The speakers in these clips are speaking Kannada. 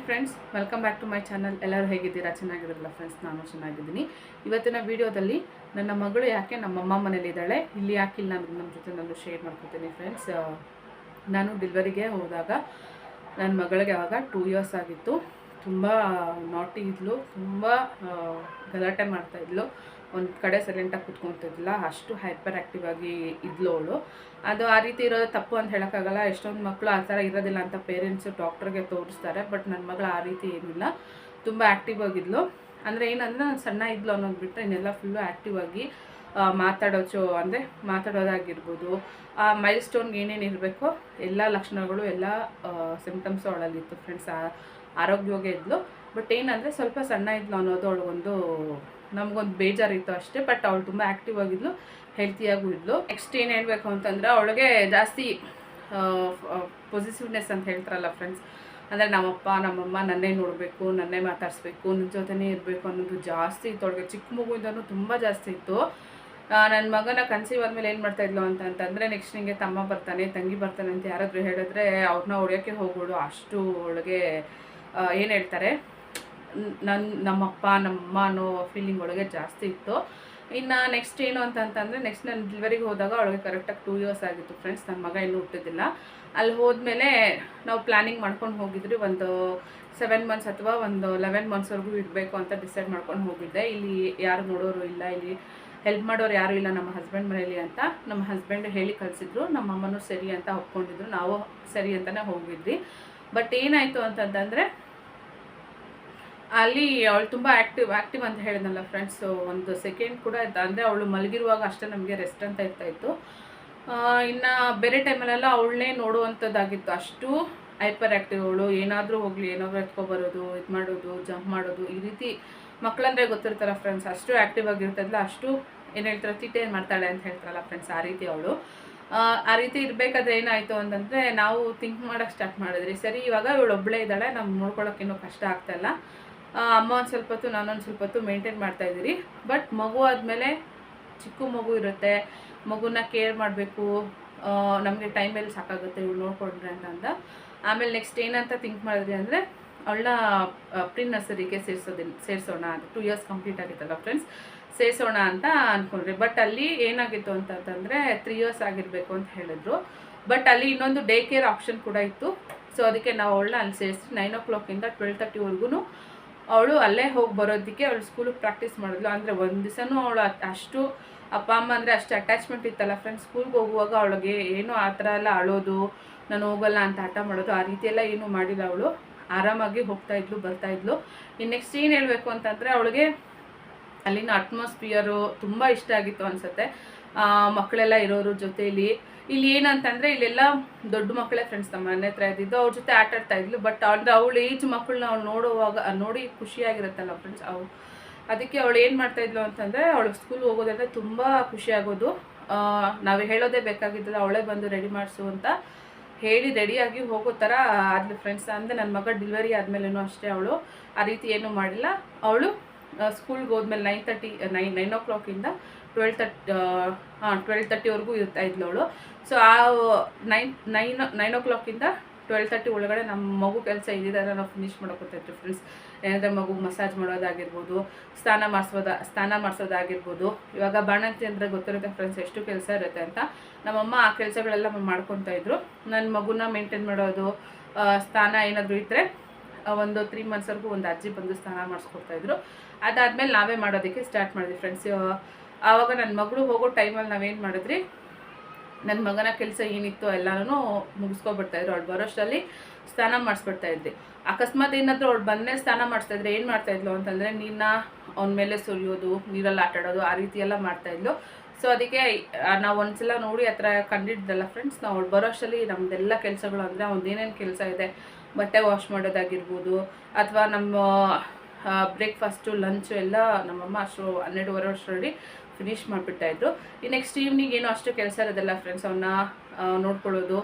Friends, welcome back to my channel. ಎಲ್ಲರೂ ಹೇಗಿದ್ದೀರಾ? ಚೆನ್ನಾಗಿರಲ್ಲ ಫ್ರೆಂಡ್ಸ್, ನಾನು ಚೆನ್ನಾಗಿದ್ದೀನಿ. ಇವತ್ತಿನ ವಿಡಿಯೋದಲ್ಲಿ ನನ್ನ ಮಗಳು ಯಾಕೆ ನಮ್ಮಮ್ಮ ಮನೇಲಿದ್ದಾಳೆ, ಇಲ್ಲಿ ಯಾಕಿಲ್ಲ ನಾನು ನಮ್ಮ ಜೊತೆ ನಾನು ಶೇರ್ ಮಾಡ್ಕೊತೀನಿ ಫ್ರೆಂಡ್ಸ್. ನಾನು ಡೆಲಿವರಿಗೆ ಹೋದಾಗ ನನ್ನ ಮಗಳಿಗೆ ಆವಾಗ 2 ಇಯರ್ಸ್ ಆಗಿತ್ತು. ತುಂಬ ನಾಟಿ ಇದ್ಲು, ತುಂಬ ಗಲಾಟೆ ಮಾಡ್ತಾಯಿದ್ಲು, ಒಂದು ಕಡೆ ಸೈಲೆಂಟಾಗಿ ಕುತ್ಕೊತಿದ್ದಿಲ್ಲ, ಅಷ್ಟು ಹೈಪರ್ ಆ್ಯಕ್ಟಿವ್ ಆಗಿ ಇದ್ಲು ಅವಳು. ಅದು ಆ ರೀತಿ ಇರೋದು ತಪ್ಪು ಅಂತ ಹೇಳೋಕ್ಕಾಗಲ್ಲ. ಎಷ್ಟೊಂದು ಮಕ್ಕಳು ಆ ಥರ ಇರೋದಿಲ್ಲ ಅಂತ ಪೇರೆಂಟ್ಸು ಡಾಕ್ಟ್ರಿಗೆ ತೋರಿಸ್ತಾರೆ. ಬಟ್ ನನ್ನ ಮಗಳು ಆ ರೀತಿ ಏನಿಲ್ಲ, ತುಂಬ ಆ್ಯಕ್ಟಿವ್ ಆಗಿದ್ಲು. ಅಂದರೆ ಏನಂದರೆ ನಾನು ಸಣ್ಣ ಇದ್ಲು ಅನ್ನೋದು ಬಿಟ್ಟರೆ ಇನ್ನೆಲ್ಲ ಫುಲ್ಲು ಆ್ಯಕ್ಟಿವ್ ಆಗಿ ಮಾತಾಡೋದಾಗಿರ್ಬೋದು, ಆ ಮೈಲ್ ಸ್ಟೋನ್ಗೆ ಏನೇನು ಇರಬೇಕೋ ಎಲ್ಲ ಲಕ್ಷಣಗಳು, ಎಲ್ಲ ಸಿಮ್ಟಮ್ಸು ಅವಳಲ್ಲಿತ್ತು ಫ್ರೆಂಡ್ಸ್. ಆರೋಗ್ಯವಾಗಿ ಇದ್ಲು. ಬಟ್ ಏನಂದರೆ ಸ್ವಲ್ಪ ಸಣ್ಣ ಇದ್ಲು ಅನ್ನೋದು ಅವಳಿಗೊಂದು ನಮಗೊಂದು ಬೇಜಾರಿತ್ತು ಅಷ್ಟೇ. ಬಟ್ ಅವಳು ತುಂಬ ಆ್ಯಕ್ಟಿವ್ ಆಗಿದ್ಲು, ಹೆಲ್ತಿಯಾಗೂ ಇದ್ಲು. ನೆಕ್ಸ್ಟ್ ಏನು ಹೇಳಬೇಕು ಅಂತಂದರೆ, ಅವಳಿಗೆ ಜಾಸ್ತಿ ಪೊಸಿಟಿವ್ನೆಸ್ ಅಂತ ಹೇಳ್ತಾರಲ್ಲ ಫ್ರೆಂಡ್ಸ್, ಅಂದರೆ ನಮ್ಮಪ್ಪ ನಮ್ಮಮ್ಮ ನನ್ನೇ ನೋಡಬೇಕು, ನನ್ನೇ ಮಾತಾಡಿಸ್ಬೇಕು, ನನ್ನ ಜೊತೆನೇ ಇರಬೇಕು ಅನ್ನೋದು ಜಾಸ್ತಿ ಇತ್ತು ಅವಳಿಗೆ. ಚಿಕ್ಕ ಮಗುವಿಂದನೂ ತುಂಬ ಜಾಸ್ತಿ ಇತ್ತು. ನನ್ನ ಮಗನ ಕನ್ಸೀವ್ ಆದಮೇಲೆ ಏನು ಮಾಡ್ತಾಯಿದ್ಲು ಅಂತಂದರೆ, ನೆಕ್ಸ್ಟ್ ನಿಮಗೆ ತಮ್ಮ ಬರ್ತಾನೆ, ತಂಗಿ ಬರ್ತಾನೆ ಅಂತ ಯಾರಾದರೂ ಹೇಳಿದ್ರೆ ಅವ್ರನ್ನ ಹೊಡೆಯೋಕ್ಕೆ ಹೋಗೋಳು. ಅಷ್ಟು ಒಳಗೆ ಏನು ಹೇಳ್ತಾರೆ, ನಮ್ಮಪ್ಪ ನಮ್ಮಮ್ಮ ಅನ್ನೋ ಫೀಲಿಂಗ್ ಒಳಗೆ ಜಾಸ್ತಿ ಇತ್ತು. ಇನ್ನು ನೆಕ್ಸ್ಟ್ ಏನು ಅಂತಂದರೆ, ನೆಕ್ಸ್ಟ್ ನಾನು ಡೆಲಿವರಿಗೆ ಹೋದಾಗ ಅವಳಿಗೆ ಕರೆಕ್ಟಾಗಿ 2 ಇಯರ್ಸ್ ಆಗಿತ್ತು ಫ್ರೆಂಡ್ಸ್. ನನ್ನ ಮಗ ಇನ್ನೂ ಹುಟ್ಟಿದ್ದಿಲ್ಲ. ಅಲ್ಲಿ ಹೋದ್ಮೇಲೆ ನಾವು ಪ್ಲ್ಯಾನಿಂಗ್ ಮಾಡ್ಕೊಂಡು ಹೋಗಿದ್ವಿ, ಒಂದು 7 ಮಂತ್ಸ್ ಅಥವಾ ಒಂದು 11 ಮಂತ್ಸ್ವರೆಗೂ ಇರಬೇಕು ಅಂತ ಡಿಸೈಡ್ ಮಾಡ್ಕೊಂಡು ಹೋಗಿದ್ದೆ. ಇಲ್ಲಿ ಯಾರು ನೋಡೋರು ಇಲ್ಲ, ಇಲ್ಲಿ ಹೆಲ್ಪ್ ಮಾಡೋರು ಯಾರೂ ಇಲ್ಲ ನಮ್ಮ ಹಸ್ಬೆಂಡ್ ಮನೇಲಿ ಅಂತ ನಮ್ಮ ಹಸ್ಬೆಂಡ್ ಹೇಳಿ ಕಳಿಸಿದ್ರು. ನಮ್ಮ ಅಮ್ಮನೂ ಸರಿ ಅಂತ ಒಪ್ಕೊಂಡಿದ್ರು, ನಾವು ಸರಿ ಅಂತಲೇ ಹೋಗಿದ್ವಿ. ಬಟ್ ಏನಾಯಿತು ಅಂತಂದರೆ, ಅಲ್ಲಿ ಅವಳು ತುಂಬ ಆ್ಯಕ್ಟಿವ್ ಅಂತ ಹೇಳಿದ್ನಲ್ಲ ಫ್ರೆಂಡ್ಸ್, ಒಂದು ಸೆಕೆಂಡ್ ಕೂಡ ಅಂದರೆ ಅವಳು ಮಲಗಿರುವಾಗ ಅಷ್ಟೇ ನಮಗೆ ರೆಸ್ಟ್ ಅಂತ ಇರ್ತಾಯಿತ್ತು. ಇನ್ನು ಬೇರೆ ಟೈಮಲ್ಲೆಲ್ಲ ಅವಳನ್ನೇ ನೋಡುವಂಥದ್ದಾಗಿತ್ತು. ಅಷ್ಟು ಹೈಪರ್ ಆ್ಯಕ್ಟಿವ್ ಅವಳು. ಏನಾದರೂ ಹೋಗಲಿ, ಏನಾದರೂ ಎತ್ಕೊಬರೋದು, ಇದು ಮಾಡೋದು, ಜಂಪ್ ಮಾಡೋದು, ಈ ರೀತಿ ಮಕ್ಕಳಂದರೆ ಗೊತ್ತಿರ್ತಾರ ಫ್ರೆಂಡ್ಸ್, ಅಷ್ಟು ಆ್ಯಕ್ಟಿವ್ ಆಗಿರ್ತದಲ್ಲ, ಅಷ್ಟು ಏನು ಹೇಳ್ತಾರೆ, ತಿಟ್ಟೆ ಏನು ಮಾಡ್ತಾಳೆ ಅಂತ ಹೇಳ್ತಾರಲ್ಲ ಫ್ರೆಂಡ್ಸ್, ಆ ರೀತಿ ಅವಳು. ಆ ರೀತಿ ಇರಬೇಕಾದ್ರೆ ಏನಾಯಿತು ಅಂತಂದರೆ, ನಾವು ಥಿಂಕ್ ಮಾಡೋಕ್ಕೆ ಸ್ಟಾರ್ಟ್ ಮಾಡಿದ್ರಿ, ಸರಿ ಇವಾಗ ಇವಳು ಒಬ್ಬಳೇ ಇದ್ದಾಳೆ, ನಮ್ಗೆ ನೋಡ್ಕೊಳ್ಳೋಕ್ಕೇನೋ ಕಷ್ಟ ಆಗ್ತಾಯಿಲ್ಲ, ಅಮ್ಮ ಒಂದು ಸ್ವಲ್ಪ ಹೊತ್ತು ನಾನೊಂದು ಸ್ವಲ್ಪ ಹೊತ್ತು ಮೇಂಟೈನ್ ಮಾಡ್ತಾಯಿದ್ದೀರಿ. ಬಟ್ ಮಗು ಆದಮೇಲೆ ಚಿಕ್ಕ ಮಗು ಇರುತ್ತೆ, ಮಗುನ ಕೇರ್ ಮಾಡಬೇಕು, ನಮಗೆ ಟೈಮಲ್ಲಿ ಸಾಕಾಗುತ್ತೆ ಇವಳು ನೋಡ್ಕೊಂಡ್ರೆ ಅಂತ. ಆಮೇಲೆ ನೆಕ್ಸ್ಟ್ ಏನಂತ ಥಿಂಕ್ ಮಾಡಿದ್ರಿ ಅಂದರೆ, ಅವಳನ್ನ ಪ್ರೀ ನರ್ಸರಿಗೆ ಸೇರಿಸೋಣ ಅಂತ. 2 ಇಯರ್ಸ್ ಕಂಪ್ಲೀಟ್ ಆಗಿತ್ತಲ್ಲ ಫ್ರೆಂಡ್ಸ್, ಸೇರಿಸೋಣ ಅಂತ ಅಂದ್ಕೊಂಡ್ರಿ. ಬಟ್ ಅಲ್ಲಿ ಏನಾಗಿತ್ತು ಅಂತಂದರೆ 3 ಇಯರ್ಸ್ ಆಗಿರಬೇಕು ಅಂತ ಹೇಳಿದ್ರು. ಬಟ್ ಅಲ್ಲಿ ಇನ್ನೊಂದು ಡೇ ಕೇರ್ ಆಪ್ಷನ್ ಕೂಡ ಇತ್ತು. ಸೊ ಅದಕ್ಕೆ ನಾವು ಅವಳನ್ನ ಅಲ್ಲಿ ಸೇರಿಸಿ 9 o'clock 12:30ವರೆಗೂ ಅವಳು ಅಲ್ಲೇ ಹೋಗಿ ಬರೋದಕ್ಕೆ ಅವಳು ಸ್ಕೂಲಿಗೆ ಪ್ರಾಕ್ಟೀಸ್ ಮಾಡಿದ್ಲು. ಅಂದರೆ ಒಂದು ದಿವಸನೂ ಅವಳು ಅಷ್ಟು ಅಪ್ಪ ಅಮ್ಮ ಅಂದರೆ ಅಷ್ಟು ಅಟ್ಯಾಚ್ಮೆಂಟ್ ಇತ್ತಲ್ಲ ಫ್ರೆಂಡ್ಸ್. ಸ್ಕೂಲ್ಗೆ ಹೋಗುವಾಗ ಅವಳಿಗೆ ಏನೂ ಆ ಥರ ಎಲ್ಲ ಅಳೋದು, ನಾನು ಹೋಗಲ್ಲ ಅಂತ ಹಠ ಮಾಡೋದು, ಆ ರೀತಿಯೆಲ್ಲ ಏನೂ ಮಾಡಿಲ್ಲ. ಅವಳು ಆರಾಮಾಗಿ ಹೋಗ್ತಾಯಿದ್ಲು, ಬರ್ತಾಯಿದ್ಲು. ಇನ್ನು ನೆಕ್ಸ್ಟ್ ಏನು ಹೇಳಬೇಕು ಅಂತಂದರೆ, ಅವಳಿಗೆ ಅಲ್ಲಿನ ಅಟ್ಮಾಸ್ಫಿಯರು ತುಂಬ ಇಷ್ಟ ಆಗಿತ್ತು ಅನಿಸುತ್ತೆ. ಮಕ್ಕಳೆಲ್ಲ ಇರೋರು ಜೊತೆಯಲ್ಲಿ. ಇಲ್ಲಿ ಏನಂತಂದರೆ, ಇಲ್ಲೆಲ್ಲ ದೊಡ್ಡ ಮಕ್ಕಳೇ ಫ್ರೆಂಡ್ಸ್ ನಮ್ಮ ಮನೆ ಹತ್ರ ಇದ್ದಿದ್ದು, ಅವ್ರ ಜೊತೆ ಆಟಾಡ್ತಾಯಿದ್ಲು. ಬಟ್ ಅಂದರೆ ಅವಳು ಏಜ್ ಮಕ್ಕಳನ್ನ ಅವ್ಳು ನೋಡಿ ಖುಷಿಯಾಗಿರುತ್ತಲ್ಲ ಫ್ರೆಂಡ್ಸ್, ಅದಕ್ಕೆ ಅವಳು ಏನು ಮಾಡ್ತಾಯಿದ್ಲು ಅಂತಂದರೆ, ಅವಳು ಸ್ಕೂಲ್ ಹೋಗೋದಂದರೆ ತುಂಬ ಖುಷಿಯಾಗೋದು. ನಾವು ಹೇಳೋದೇ ಬೇಕಾಗಿದ್ದಲ್ಲ, ಅವಳೇ ಬಂದು ರೆಡಿ ಮಾಡಿಸು ಅಂತ ಹೇಳಿ ರೆಡಿಯಾಗಿ ಹೋಗೋ ಥರ ಆದ್ಲು ಫ್ರೆಂಡ್ಸ್. ಅಂದರೆ ನನ್ನ ಮಗ ಡೆಲಿವರಿ ಆದಮೇಲೂ ಅಷ್ಟೇ ಅವಳು ಆ ರೀತಿ ಏನೂ ಮಾಡಿಲ್ಲ. ಅವಳು ಸ್ಕೂಲ್ಗೆ ಹೋದ್ಮೇಲೆ 9 o'clock 12:30ವರೆಗೂ ಇರ್ತಾಯಿದ್ಲು ಅವಳು. ಸೊ ಆ 9 o'clock 12:30 ಒಳಗಡೆ ನಮ್ಮ ಮಗು ಕೆಲಸ ಇದ್ದಿದ್ದ ನಾವು ಫಿನಿಷ್ ಮಾಡ್ಕೊತಾಯಿದ್ವಿ ಫ್ರೆಂಡ್ಸ್. ಏನಂದರೆ ಮಗು ಮಸಾಜ್ ಮಾಡೋದಾಗಿರ್ಬೋದು, ಸ್ನಾನ ಮಾಡಿಸೋದಾಗಿರ್ಬೋದು. ಇವಾಗ ಬಾಣಂತಿ ಅಂದರೆ ಗೊತ್ತಿರುತ್ತೆ ಫ್ರೆಂಡ್ಸ್ ಎಷ್ಟು ಕೆಲಸ ಇರುತ್ತೆ ಅಂತ. ನಮ್ಮಮ್ಮ ಆ ಕೆಲಸಗಳೆಲ್ಲ ಮಾಡ್ಕೊತಾಯಿದ್ರು. ನನ್ನ ಮಗುನ ಮೇಂಟೈನ್ ಮಾಡೋದು, ಸ್ನಾನ ಏನಾದರೂ ಇದ್ದರೆ ಒಂದು 3 ಮಂತ್ಸ್ವರೆಗೂ ಒಂದು ಅಜ್ಜಿ ಬಂದು ಸ್ನಾನ ಮಾಡಿಸ್ಕೊಡ್ತಾಯಿದ್ರು. ಅದಾದಮೇಲೆ ನಾವೇ ಮಾಡೋದಕ್ಕೆ ಸ್ಟಾರ್ಟ್ ಮಾಡಿದ್ವಿ ಫ್ರೆಂಡ್ಸ್. ಆವಾಗ ನನ್ನ ಮಗಳು ಹೋಗೋ ಟೈಮಲ್ಲಿ ನಾವೇನು ಮಾಡಿದ್ರಿ, ನನ್ನ ಮಗನ ಕೆಲಸ ಏನಿತ್ತು ಎಲ್ಲನೂ ಮುಗಿಸ್ಕೊಬಿಡ್ತಾಯಿದ್ರು. ಅವಳು ಬರೋಷ್ಟರಲ್ಲಿ ಸ್ನಾನ ಮಾಡಿಸ್ಬಿಡ್ತಾಯಿದ್ವಿ. ಅಕಸ್ಮಾತ್ ಏನಾದರೂ ಅವಳು ಬಂದಮೇಲೆ ಸ್ನಾನ ಮಾಡಿಸ್ತಾಯಿದ್ರೆ ಏನು ಮಾಡ್ತಾಯಿದ್ಲು ಅಂತಂದರೆ, ನೀರನ್ನ ಅವನ ಮೇಲೆ ಸುರಿಯೋದು, ನೀರಲ್ಲಿ ಆಟಾಡೋದು, ಆ ರೀತಿ ಎಲ್ಲ ಮಾಡ್ತಾಯಿದ್ಲು. ಸೊ ಅದಕ್ಕೆ ನಾವು ಒಂದ್ಸಲ ನೋಡಿ ಆ ಥರ ಕಂಡಿದ್ದಲ್ಲ ಫ್ರೆಂಡ್ಸ್. ನಾವು ಅವಳು ಬರೋಷ್ಟರಲ್ಲಿ ನಮ್ಮದೆಲ್ಲ ಕೆಲಸಗಳು, ಅಂದರೆ ಅವ್ನದ್ದು ಏನೇನು ಕೆಲಸ ಇದೆ, ಬಟ್ಟೆ ವಾಶ್ ಮಾಡೋದಾಗಿರ್ಬೋದು, ಅಥವಾ ನಮ್ಮ ಬ್ರೇಕ್ಫಾಸ್ಟು ಲಂಚು ಎಲ್ಲ ನಮ್ಮಮ್ಮ ಅಷ್ಟು 12:30 ಅಷ್ಟರಲ್ಲಿ ಫಿನಿಷ್ ಮಾಡಿಬಿಡ್ತಾಯಿದ್ರು. ಈ ನೆಕ್ಸ್ಟ್ ಈವ್ನಿಂಗ್ ಏನೋ ಅಷ್ಟು ಕೆಲಸ ಇರೋದಲ್ಲ ಫ್ರೆಂಡ್ಸ್, ಅವನ್ನ ನೋಡ್ಕೊಳ್ಳೋದು,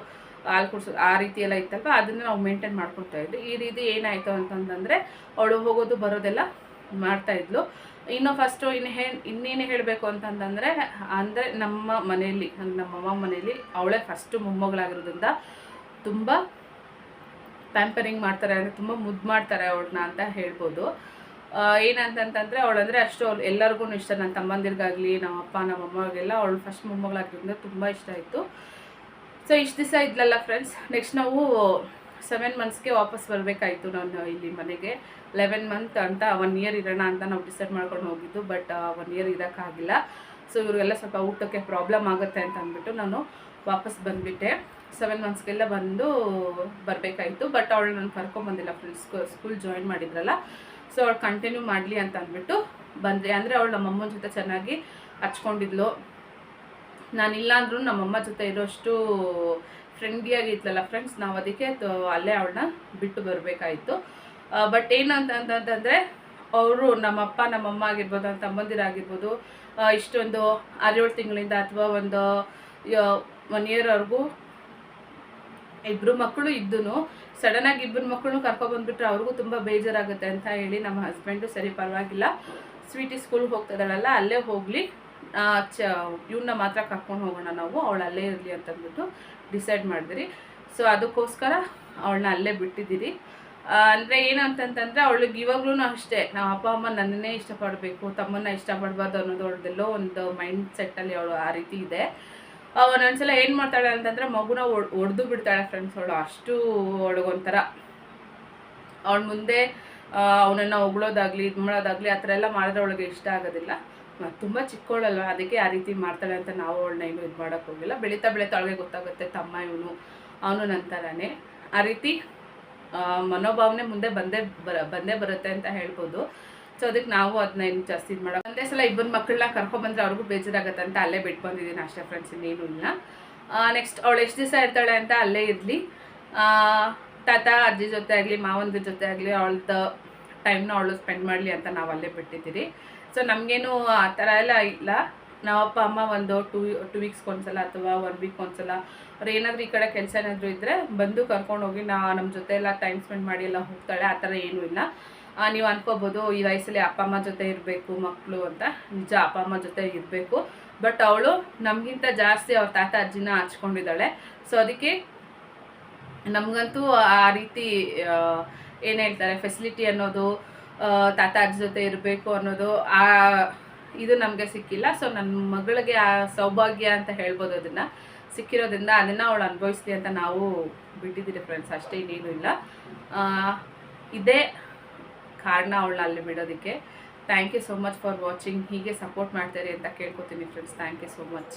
ಹಾಲು ಕುಡಿಸೋದು, ಆ ರೀತಿ ಎಲ್ಲ ಇತ್ತಲ್ವ, ಅದನ್ನು ನಾವು ಮೇಂಟೈನ್ ಮಾಡ್ಕೊತಾಯಿದ್ವಿ. ಈ ರೀತಿ ಏನಾಯಿತು ಅಂತಂದರೆ, ಅವಳು ಹೋಗೋದು ಬರೋದೆಲ್ಲ ಮಾಡ್ತಾಯಿದ್ಲು. ಇನ್ನು ಫಸ್ಟು ಇನ್ನೇನು ಹೇಳಬೇಕು ಅಂತಂದರೆ, ಅಂದರೆ ನಮ್ಮ ಮನೆಯಲ್ಲಿ, ನಮ್ಮಮ್ಮ ಮನೆಯಲ್ಲಿ ಅವಳೇ ಫಸ್ಟು ಮೊಮ್ಮಗಳಾಗಿರೋದ್ರಿಂದ ತುಂಬ ಪ್ಯಾಂಪರಿಂಗ್ ಮಾಡ್ತಾರೆ, ಅಂದರೆ ತುಂಬ ಮುದ್ದು ಮಾಡ್ತಾರೆ ಅವಳನ್ನ ಅಂತ ಹೇಳ್ಬೋದು. ಏನಂತಂತಂದರೆ ಅವಳಂದರೆ ಅಷ್ಟು ಅವ್ರು ಎಲ್ಲರಿಗೂ ಇಷ್ಟ. ನನ್ನ ತಮ್ಮಂದಿರಿಗಾಗಲಿ ನಮ್ಮ ಅಪ್ಪ ನಮ್ಮ ಅಮ್ಮಗೆಲ್ಲ ಅವಳು ಫಸ್ಟ್ ಮೊಮ್ಮಗಳಾಗಿದ್ದರಿಂದ ತುಂಬ ಇಷ್ಟ ಆಯಿತು. ಸೊ ಇಷ್ಟು ದಿವಸ ಇದ್ಲಲ್ಲ ಫ್ರೆಂಡ್ಸ್. ನೆಕ್ಸ್ಟ್ ನಾವು 7 ಮಂತ್ಸ್ಗೆ ವಾಪಸ್ ಬರಬೇಕಾಯಿತು ನಾನು ಇಲ್ಲಿ ಮನೆಗೆ. 11 ಮಂತ್ ಅಂತ 1 ಇಯರ್ ಇರೋಣ ಅಂತ ನಾವು ಡಿಸೈಡ್ ಮಾಡ್ಕೊಂಡು ಹೋಗಿದ್ದು. But 1 year ಇರೋಕ್ಕಾಗಿಲ್ಲ. ಸೊ ಇವರಿಗೆಲ್ಲ ಸ್ವಲ್ಪ ಊಟಕ್ಕೆ ಪ್ರಾಬ್ಲಮ್ ಆಗುತ್ತೆ ಅಂತ ಅಂದ್ಬಿಟ್ಟು ನಾನು ವಾಪಸ್ ಬಂದುಬಿಟ್ಟೆ. 7 ಮಂತ್ಸ್ಗೆಲ್ಲ ಬಂದು ಬರಬೇಕಾಯಿತು. ಬಟ್ ಅವಳು ನಾನು ಕರ್ಕೊಂಬಂದಿಲ್ಲ ಫ್ರೆಂಡ್ಸ್. ಸ್ಕೂಲ್ ಜಾಯಿನ್ ಮಾಡಿದ್ರಲ್ಲ, ಸೊ ಅವಳು ಕಂಟಿನ್ಯೂ ಮಾಡಲಿ ಅಂತ ಅಂದ್ಬಿಟ್ಟು ಬಂದೆ. ಅಂದರೆ ಅವಳು ನಮ್ಮಮ್ಮನ ಜೊತೆ ಚೆನ್ನಾಗಿ ಹಚ್ಕೊಂಡಿದ್ಲು. ನಾನಿಲ್ಲ ಅಂದ್ರೂ ನಮ್ಮಮ್ಮ ಜೊತೆ ಇರೋಷ್ಟು ಫ್ರೆಂಡ್ಲಿಯಾಗಿ ಇತ್ತಲ್ಲ ಫ್ರೆಂಡ್ಸ್, ನಾವು ಅದಕ್ಕೆ ಅಲ್ಲೇ ಅವಳನ್ನ ಬಿಟ್ಟು ಬರಬೇಕಾಯಿತು. ಬಟ್ ಏನು ಅಂತಂತಂದರೆ ಅವರು ನಮ್ಮಪ್ಪ ನಮ್ಮಮ್ಮ ಆಗಿರ್ಬೋದು, ನಮ್ಮ ತಮ್ಮಂದಿರಾಗಿರ್ಬೋದು, ಇಷ್ಟೊಂದು 6-7 ತಿಂಗಳಿಂದ ಅಥವಾ ಒಂದು 1 ಇಯರ್ವರೆಗೂ ಇಬ್ಬರು ಮಕ್ಕಳು ಇದ್ದೂ ಸಡನ್ನಾಗಿ ಇಬ್ಬರು ಮಕ್ಕಳನ್ನು ಕರ್ಕೊಬಂದ್ಬಿಟ್ರೆ ಅವ್ರಿಗೂ ತುಂಬ ಬೇಜಾರಾಗುತ್ತೆ ಅಂತ ಹೇಳಿ ನಮ್ಮ ಹಸ್ಬೆಂಡು ಸರಿ ಪರವಾಗಿಲ್ಲ, ಸ್ವೀಟಿ ಸ್ಕೂಲ್ಗೆ ಹೋಗ್ತಿದ್ದಾಳಲ್ಲ ಅಲ್ಲೇ ಹೋಗಲಿ, ಇವನ್ನ ಮಾತ್ರ ಕರ್ಕೊಂಡು ಹೋಗೋಣ ನಾವು, ಅವಳು ಅಲ್ಲೇ ಇರಲಿ ಅಂತಂದ್ಬಿಟ್ಟು ಡಿಸೈಡ್ ಮಾಡಿದ್ರಿ. ಸೊ ಅದಕ್ಕೋಸ್ಕರ ಅವಳನ್ನ ಅಲ್ಲೇ ಬಿಟ್ಟಿದ್ದೀರಿ. ಅಂದರೆ ಏನಂತಂತಂದರೆ ಅವಳಿಗೆ ಇವಾಗ್ಲೂ ಅಷ್ಟೇ, ನಾವು ಅಪ್ಪ ಅಮ್ಮ ನನ್ನನ್ನೇ ಇಷ್ಟಪಡಬೇಕು, ತಮ್ಮನ್ನ ಇಷ್ಟಪಡಬಾರ್ದು ಅನ್ನೋದು ಅವಳದೆಲ್ಲೋ ಒಂದು ಮೈಂಡ್ ಸೆಟ್ಟಲ್ಲಿ ಅವಳು ಆ ರೀತಿ ಇದೆ. ಒಂದೊಂದ್ಸಲ ಏನು ಮಾಡ್ತಾಳೆ ಅಂತಂದರೆ ಮಗುನ ಹೊಡೆದು ಬಿಡ್ತಾಳೆ ಫ್ರೆಂಡ್ಸ್. ಅವಳು ಅಷ್ಟು ಅವಳಿಗೊಂಥರ ಅವಳ ಮುಂದೆ ಅವನನ್ನು ಹೊಗಳೋದಾಗಲಿ ಇದು ಮಾಡೋದಾಗಲಿ ಆ ಥರ ಎಲ್ಲ ಮಾಡಿದ್ರೆ ಅವಳಿಗೆ ಇಷ್ಟ ಆಗೋದಿಲ್ಲ. ತುಂಬ ಚಿಕ್ಕವಳಲ್ಲ, ಅದಕ್ಕೆ ಆ ರೀತಿ ಮಾಡ್ತಾಳೆ ಅಂತ ನಾವು ಅವಳನ್ನ ಏನು ಇದು ಮಾಡೋಕ್ಕೆ ಹೋಗಿಲ್ಲ. ಬೆಳೀತಾ ಬೆಳೀತಾ ಅವಳಿಗೆ ಗೊತ್ತಾಗುತ್ತೆ ತಮ್ಮ ಅವನು ನಂತರನೇ ಆ ರೀತಿ ಮನೋಭಾವನೆ ಮುಂದೆ ಬಂದೇ ಬರುತ್ತೆ ಅಂತ ಹೇಳ್ಬೋದು. ಸೊ ಅದಕ್ಕೆ ನಾವು ಅದನ್ನ ಏನು ಜಾಸ್ತಿ ಇದು ಮಾಡೋ ಒಂದೇ ಸಲ ಇಬ್ಬರು ಮಕ್ಕಳನ್ನ ಕರ್ಕೊಂಡ್ಬಂದ್ರೆ ಅವ್ರಿಗೂ ಬೇಜಾರಾಗುತ್ತೆ ಅಂತ ಅಲ್ಲೇ ಬಿಟ್ಟು ಬಂದಿದ್ದೀನಿ ಅಷ್ಟೇ ಫ್ರೆಂಡ್ಸ್, ಇನ್ನೇನು ಇಲ್ಲ. ನೆಕ್ಸ್ಟ್ ಅವಳು ಎಷ್ಟು ದಿವಸ ಇರ್ತಾಳೆ ಅಂತ ಅಲ್ಲೇ ಇರಲಿ, ತಾತ ಅಜ್ಜಿ ಜೊತೆ ಆಗಲಿ ಮಾವಂದ್ರ ಜೊತೆ ಆಗಲಿ ಅವಳದ್ದು ಟೈಮ್ನ ಅವಳು ಸ್ಪೆಂಡ್ ಮಾಡಲಿ ಅಂತ ನಾವು ಅಲ್ಲೇ ಬಿಟ್ಟಿದ್ದೀರಿ. ಸೊ ನಮಗೇನು ಆ ಥರ ಎಲ್ಲ ಇಲ್ಲ. ನಾವಪ್ಪ ಅಮ್ಮ ಒಂದು 2 ವೀಕ್ಸ್ಗೆ ಒಂದ್ಸಲ ಅಥವಾ 1 ವೀಕ್ ಒಂದ್ಸಲ ಅವ್ರು ಏನಾದರೂ ಈ ಕಡೆ ಕೆಲಸ ಏನಾದರೂ ಇದ್ದರೆ ಬಂದು ಕರ್ಕೊಂಡೋಗಿ ನಮ್ಮ ಜೊತೆ ಎಲ್ಲ ಟೈಮ್ ಸ್ಪೆಂಡ್ ಮಾಡಿ ಎಲ್ಲ ಹೋಗ್ತಾಳೆ. ಆ ಥರ ಏನೂ ಇಲ್ಲ. ನೀವು ಅನ್ಕೋಬೋದು ಈ ವಯಸ್ಸಲ್ಲಿ ಅಪ್ಪ ಅಮ್ಮ ಜೊತೆ ಇರಬೇಕು ಮಕ್ಕಳು ಅಂತ. ನಿಜ, ಅಪ್ಪ ಅಮ್ಮ ಜೊತೆ ಇರಬೇಕು. ಬಟ್ ಅವಳು ನಮಗಿಂತ ಜಾಸ್ತಿ ಅವ್ರ ತಾತ ಅಜ್ಜಿನ ಹಚ್ಕೊಂಡಿದ್ದಾಳೆ. ಸೊ ಅದಕ್ಕೆ ನಮಗಂತೂ ಆ ರೀತಿ ಏನು ಹೇಳ್ತಾರೆ ಫೆಸಿಲಿಟಿ ಅನ್ನೋದು, ತಾತ ಅಜ್ಜಿ ಜೊತೆ ಇರಬೇಕು ಅನ್ನೋದು ಇದು ನಮಗೆ ಸಿಕ್ಕಿಲ್ಲ. ಸೊ ನನ್ನ ಮಗಳಿಗೆ ಆ ಸೌಭಾಗ್ಯ ಅಂತ ಹೇಳ್ಬೋದು, ಅದನ್ನು ಸಿಕ್ಕಿರೋದ್ರಿಂದ ಅದನ್ನು ಅವಳು ಅನುಭವಿಸ್ಲಿ ಅಂತ ನಾವು ಬಿಟ್ಟಿದ್ದೀರಿ ಫ್ರೆಂಡ್ಸ್, ಅಷ್ಟೇ, ಇನ್ನೇನು ಇಲ್ಲ. ಇದೇ ಕಾರಣ ಅವಳನ್ನ ಅಲ್ಲಿ ಬಿಡೋದಕ್ಕೆ. Thank you so much for watching. ಹೀಗೆ ಸಪೋರ್ಟ್ ಮಾಡ್ತಾರೆ ಅಂತ ಕೇಳ್ಕೊತೀನಿ friends. Thank you so much.